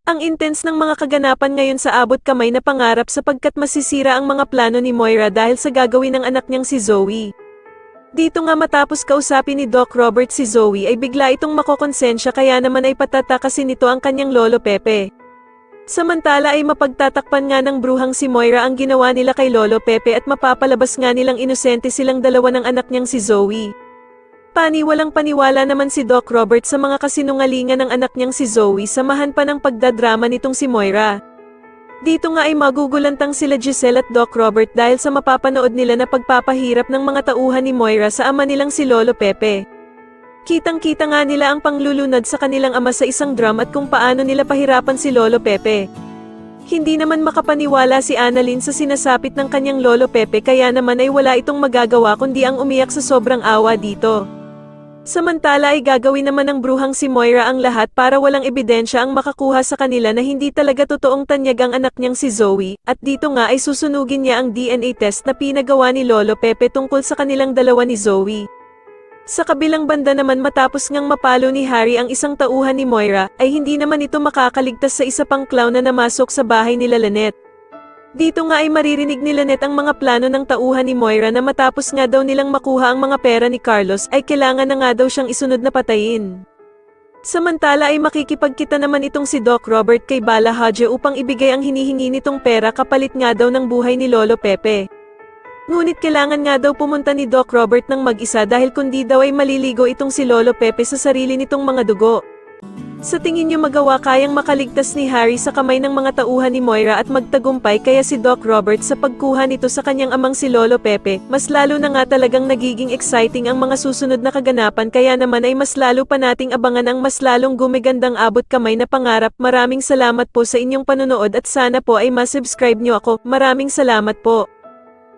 Ang intense ng mga kaganapan ngayon sa abot kamay na pangarap sapagkat masisira ang mga plano ni Moira dahil sa gagawin ng anak niyang si Zoe. Dito nga matapos kausapin ni Doc Robert si Zoe ay bigla itong makokonsensya kaya naman ay patatakasin nito ang kanyang lolo Pepe. Samantala ay mapagtatakpan nga ng bruhang si Moira ang ginawa nila kay lolo Pepe at mapapalabas nga nilang inosente silang dalawa ng anak niyang si Zoe. Paniwalang paniwala naman si Doc Robert sa mga kasinungalingan ng anak niyang si Zoe samahan pa ng pagdadrama nitong si Moira. Dito nga ay magugulantang sila Giselle at Doc Robert dahil sa mapapanood nila na pagpapahirap ng mga tauhan ni Moira sa ama nilang si Lolo Pepe. Kitang-kita nga nila ang panglulunod sa kanilang ama sa isang drum at kung paano nila pahirapan si Lolo Pepe. Hindi naman makapaniwala si Annalyn sa sinasapit ng kanyang Lolo Pepe kaya naman ay wala itong magagawa kundi ang umiyak sa sobrang awa dito. Samantala ay gagawin naman ng bruhang si Moira ang lahat para walang ebidensya ang makakuha sa kanila na hindi talaga totoong tanyag ang anak niyang si Zoe, at dito nga ay susunugin niya ang DNA test na pinagawa ni Lolo Pepe tungkol sa kanilang dalawa ni Zoe. Sa kabilang banda naman matapos ngang mapalo ni Harry ang isang tauhan ni Moira, ay hindi naman ito makakaligtas sa isa pang clown na namasok sa bahay nila Lynette. Dito nga ay maririnig ni Lynette ang mga plano ng tauhan ni Moira na matapos nga daw nilang makuha ang mga pera ni Carlos ay kailangan na nga daw siyang isunod na patayin. Samantala ay makikipagkita naman itong si Doc Robert kay Bala Hadje upang ibigay ang hinihingi nitong pera kapalit nga daw ng buhay ni Lolo Pepe. Ngunit kailangan nga daw pumunta ni Doc Robert ng mag-isa dahil kundi daw ay maliligo itong si Lolo Pepe sa sarili nitong mga dugo. Sa tingin niyo magawa kayang makaligtas ni Harry sa kamay ng mga tauhan ni Moira at magtagumpay kaya si Doc Robert sa pagkuha nito sa kanyang amang si Lolo Pepe, mas lalo na nga talagang nagiging exciting ang mga susunod na kaganapan kaya naman ay mas lalo pa nating abangan ang mas lalong gumigandang abot kamay na pangarap. Maraming salamat po sa inyong panonood at sana po ay ma-subscribe niyo ako. Maraming salamat po.